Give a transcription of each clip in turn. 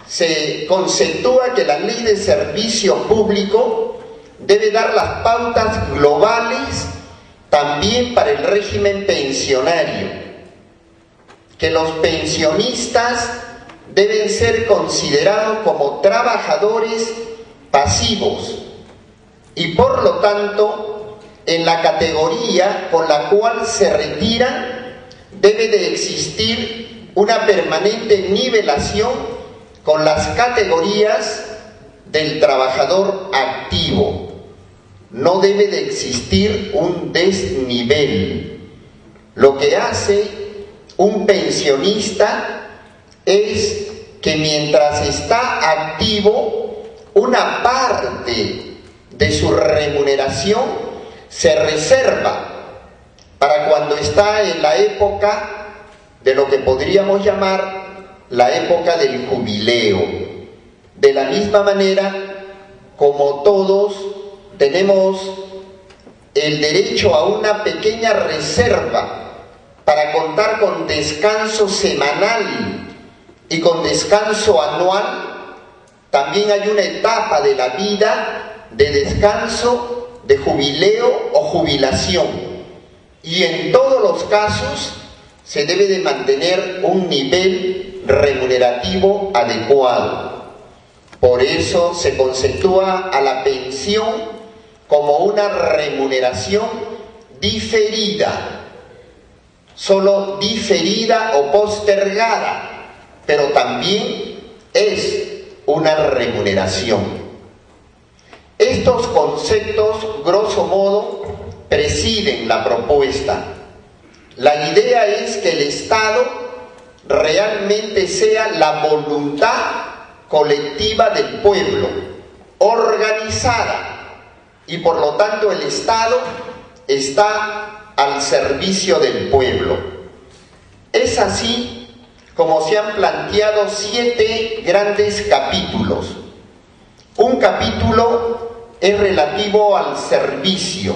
se conceptúa que la ley de servicio público debe dar las pautas globales también para el régimen pensionario, que los pensionistas deben ser considerados como trabajadores pasivos y por lo tanto en la categoría con la cual se retiran debe de existir una permanente nivelación con las categorías del trabajador activo. No debe de existir un desnivel. Lo que hace un pensionista es que mientras está activo, una parte de su remuneración se reserva para cuando está en la época de lo que podríamos llamar la época del jubileo. De la misma manera, como todos tenemos el derecho a una pequeña reserva para contar con descanso semanal y con descanso anual, también hay una etapa de la vida de descanso, de jubileo o jubilación. Y en todos los casos se debe de mantener un nivel remunerativo adecuado. Por eso se conceptúa a la pensión como una remuneración diferida, solo diferida o postergada, pero también es una remuneración. Estos conceptos, grosso modo, presiden la propuesta. La idea es que el Estado realmente sea la voluntad colectiva del pueblo, organizada, y por lo tanto el Estado está al servicio del pueblo. Es así como se han planteado 7 grandes capítulos. Un capítulo es relativo al servicio,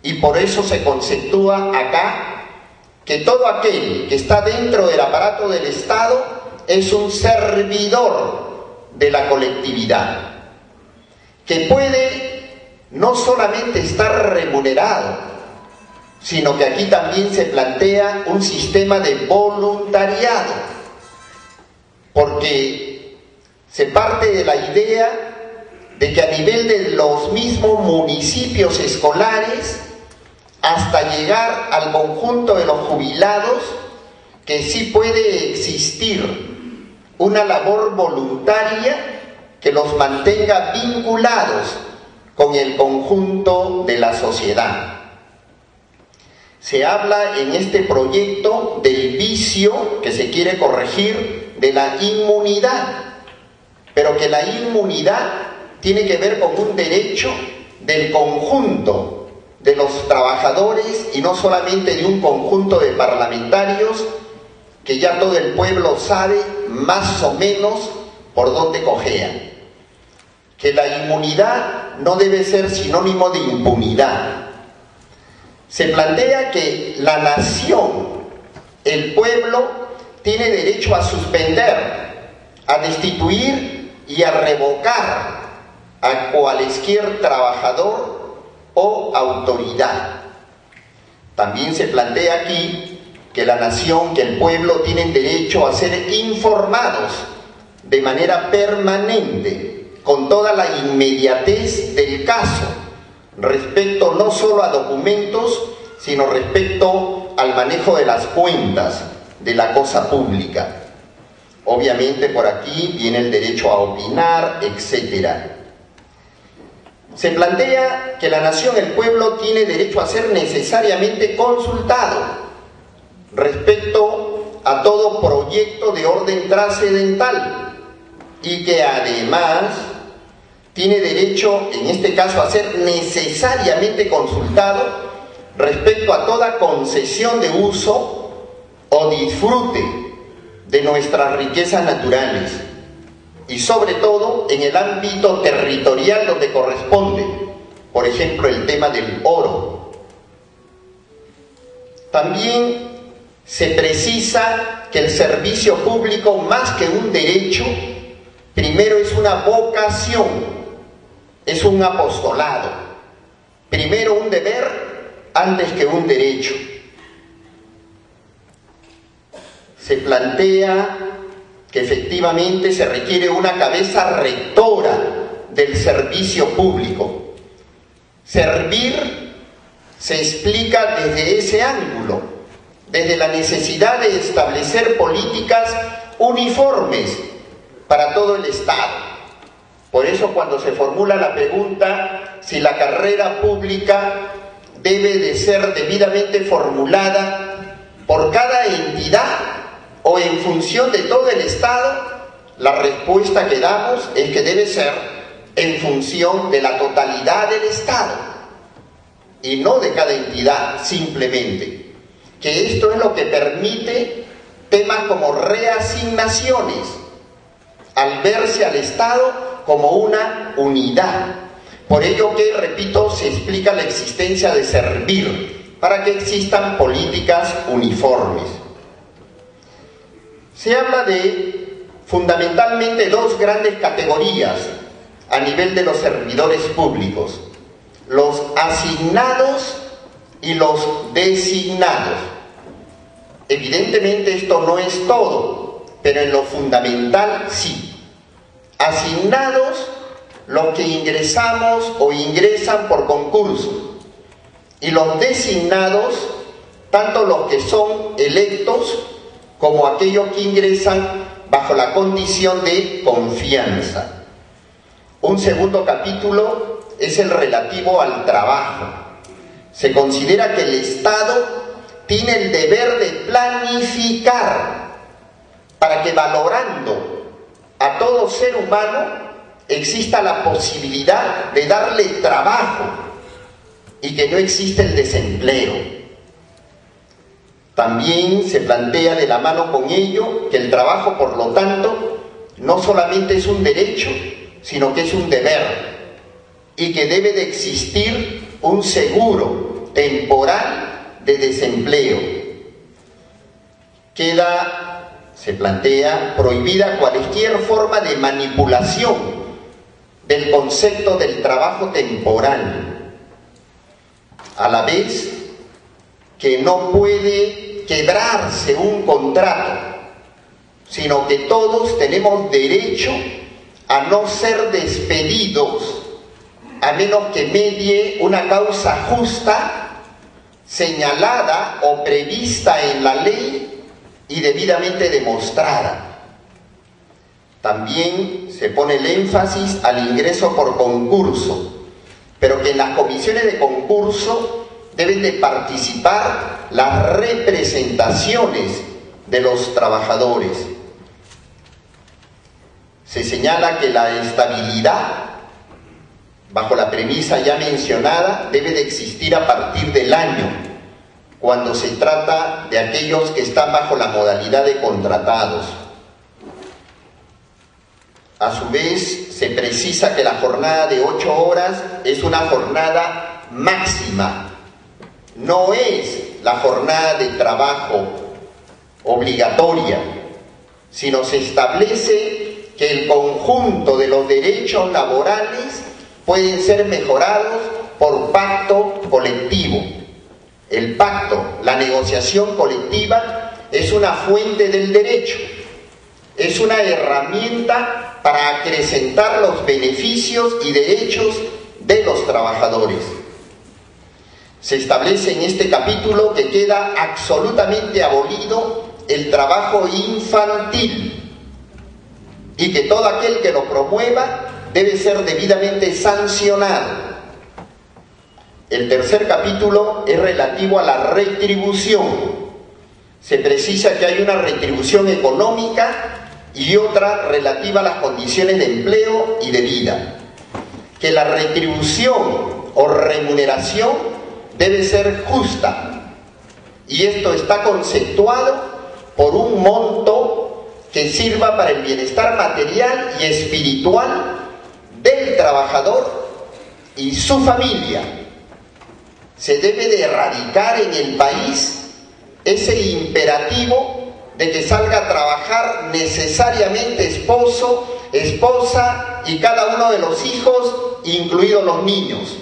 y por eso se conceptúa acá que todo aquel que está dentro del aparato del Estado es un servidor de la colectividad, que puede no solamente estar remunerado, sino que aquí también se plantea un sistema de voluntariado, porque se parte de la idea de que a nivel de los mismos municipios escolares, hasta llegar al conjunto de los jubilados, que sí puede existir una labor voluntaria que los mantenga vinculados con el conjunto de la sociedad. Se habla en este proyecto del vicio que se quiere corregir de la inmunidad, pero que la inmunidad tiene que ver con un derecho del conjunto de los trabajadores y no solamente de un conjunto de parlamentarios que ya todo el pueblo sabe más o menos por dónde cojean. Que la inmunidad no debe ser sinónimo de impunidad. Se plantea que la nación, el pueblo, tiene derecho a suspender, a destituir y a revocar a cualesquier trabajador o autoridad. También se plantea aquí que la nación, que el pueblo tienen derecho a ser informados de manera permanente, con toda la inmediatez del caso, respecto no solo a documentos, sino respecto al manejo de las cuentas de la cosa pública. Obviamente por aquí viene el derecho a opinar, etc. Se plantea que la nación, el pueblo, tiene derecho a ser necesariamente consultado respecto a todo proyecto de orden trascendental y que además tiene derecho, en este caso, a ser necesariamente consultado respecto a toda concesión de uso o disfrute de nuestras riquezas naturales y sobre todo en el ámbito territorial donde corresponde, por ejemplo, el tema del oro. También se precisa que el servicio público, más que un derecho, primero es una vocación, es un apostolado. Primero un deber antes que un derecho. Se plantea que efectivamente se requiere una cabeza rectora del servicio público. Servir se explica desde ese ángulo, desde la necesidad de establecer políticas uniformes para todo el Estado. Por eso cuando se formula la pregunta si la carrera pública debe de ser debidamente formulada por cada entidad o en función de todo el Estado, la respuesta que damos es que debe ser en función de la totalidad del Estado y no de cada entidad simplemente. Que esto es lo que permite temas como reasignaciones, al verse al Estado como una unidad. Por ello que, repito, se explica la existencia de servir, para que existan políticas uniformes. Se habla de fundamentalmente dos grandes categorías a nivel de los servidores públicos: los asignados y los designados. Evidentemente esto no es todo, pero en lo fundamental sí. Asignados, los que ingresamos o ingresan por concurso, y los designados, tanto los que son electos como aquellos que ingresan bajo la condición de confianza. Un segundo capítulo es el relativo al trabajo. Se considera que el Estado tiene el deber de planificar para que, valorando a todo ser humano, exista la posibilidad de darle trabajo y que no exista el desempleo. También se plantea de la mano con ello que el trabajo, por lo tanto, no solamente es un derecho, sino que es un deber, y que debe de existir un seguro temporal de desempleo. Se plantea prohibida cualquier forma de manipulación del concepto del trabajo temporal, a la vez que no puede quebrarse un contrato, sino que todos tenemos derecho a no ser despedidos, a menos que medie una causa justa, señalada o prevista en la ley y debidamente demostrada. También se pone el énfasis al ingreso por concurso, pero que en las comisiones de concurso deben de participar las representaciones de los trabajadores. Se señala que la estabilidad, bajo la premisa ya mencionada, debe de existir a partir del año, cuando se trata de aquellos que están bajo la modalidad de contratados. A su vez, se precisa que la jornada de 8 horas es una jornada máxima, no es la jornada de trabajo obligatoria, sino se establece que el conjunto de los derechos laborales pueden ser mejorados por pacto colectivo. El pacto, la negociación colectiva, es una fuente del derecho, es una herramienta para acrecentar los beneficios y derechos de los trabajadores. Se establece en este capítulo que queda absolutamente abolido el trabajo infantil y que todo aquel que lo promueva debe ser debidamente sancionado. El tercer capítulo es relativo a la retribución. Se precisa que hay una retribución económica y otra relativa a las condiciones de empleo y de vida. Que la retribución o remuneración debe ser justa, y esto está conceptuado por un monto que sirva para el bienestar material y espiritual del trabajador y su familia. Se debe de erradicar en el país ese imperativo de que salga a trabajar necesariamente esposo, esposa y cada uno de los hijos, incluidos los niños.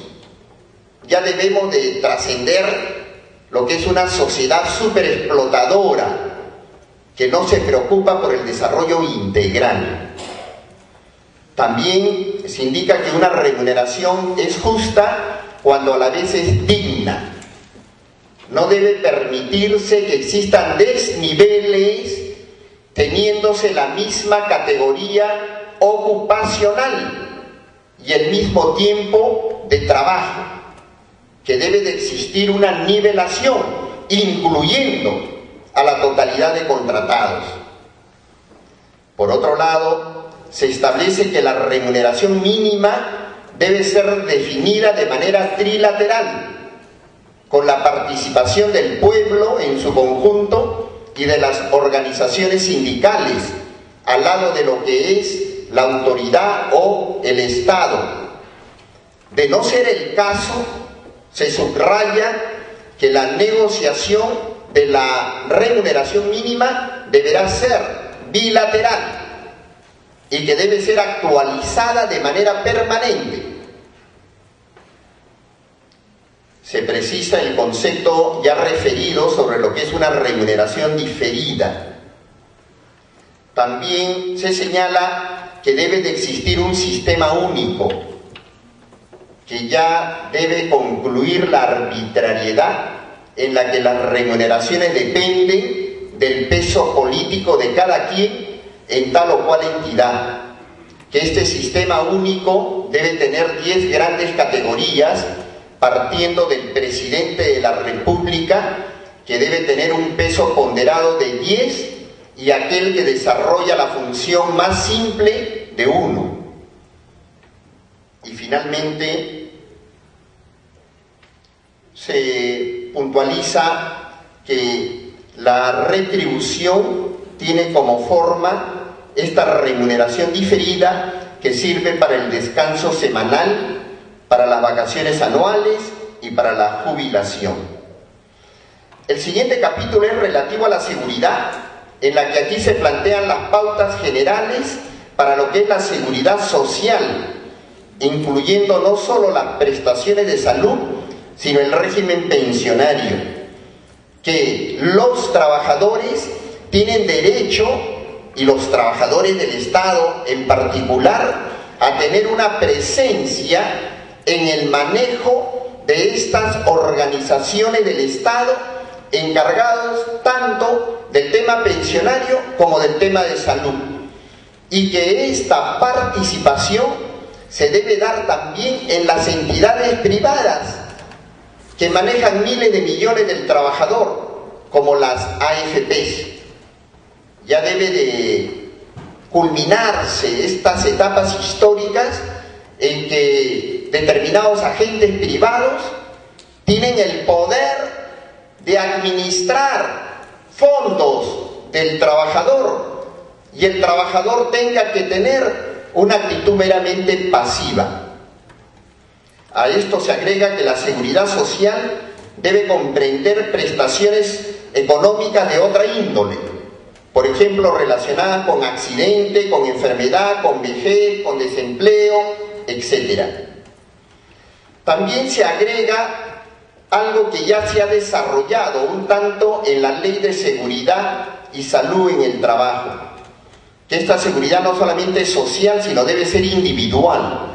Ya debemos de trascender lo que es una sociedad súper explotadora, que no se preocupa por el desarrollo integral. También se indica que una remuneración es justa cuando a la vez es digna. No debe permitirse que existan desniveles teniéndose la misma categoría ocupacional y el mismo tiempo de trabajo, que debe de existir una nivelación, incluyendo a la totalidad de contratados. Por otro lado, se establece que la remuneración mínima debe ser definida de manera trilateral, con la participación del pueblo en su conjunto y de las organizaciones sindicales, al lado de lo que es la autoridad o el Estado. De no ser el caso, se subraya que la negociación de la remuneración mínima deberá ser bilateral y que debe ser actualizada de manera permanente. Se precisa el concepto ya referido sobre lo que es una remuneración diferida. También se señala que debe de existir un sistema único, que ya debe concluir la arbitrariedad en la que las remuneraciones dependen del peso político de cada quien en tal o cual entidad, que este sistema único debe tener 10 grandes categorías, partiendo del presidente de la República, que debe tener un peso ponderado de 10, y aquel que desarrolla la función más simple de 1. Y finalmente se puntualiza que la retribución tiene como forma esta remuneración diferida que sirve para el descanso semanal, para las vacaciones anuales y para la jubilación. El siguiente capítulo es relativo a la seguridad, en la que aquí se plantean las pautas generales para lo que es la seguridad social, incluyendo no solo las prestaciones de salud, sino el régimen pensionario, que los trabajadores tienen derecho, y los trabajadores del Estado en particular, a tener una presencia en el manejo de estas organizaciones del Estado, encargados tanto del tema pensionario como del tema de salud, y que esta participación se debe dar también en las entidades privadas que manejan miles de millones del trabajador, como las AFPs. Ya debe de culminarse estas etapas históricas en que determinados agentes privados tienen el poder de administrar fondos del trabajador y el trabajador tenga que tener una actitud meramente pasiva. A esto se agrega que la seguridad social debe comprender prestaciones económicas de otra índole, por ejemplo, relacionadas con accidente, con enfermedad, con vejez, con desempleo, etc. También se agrega algo que ya se ha desarrollado un tanto en la Ley de Seguridad y Salud en el Trabajo, que esta seguridad no solamente es social, sino debe ser individual,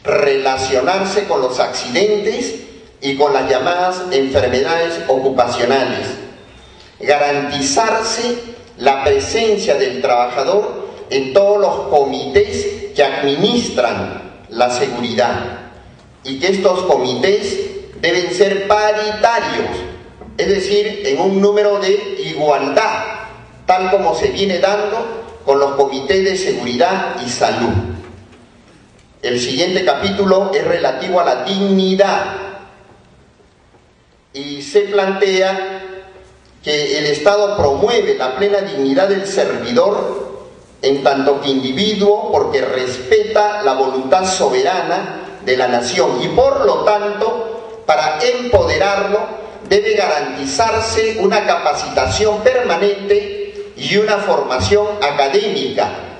relacionarse con los accidentes y con las llamadas enfermedades ocupacionales, garantizarse la presencia del trabajador en todos los comités que administran la seguridad, y que estos comités deben ser paritarios, es decir, en un número de igualdad, tal como se viene dando con los comités de seguridad y salud. El siguiente capítulo es relativo a la dignidad, y se plantea que el Estado promueve la plena dignidad del servidor en tanto que individuo, porque respeta la voluntad soberana de la nación, y por lo tanto, para empoderarlo, debe garantizarse una capacitación permanente y una formación académica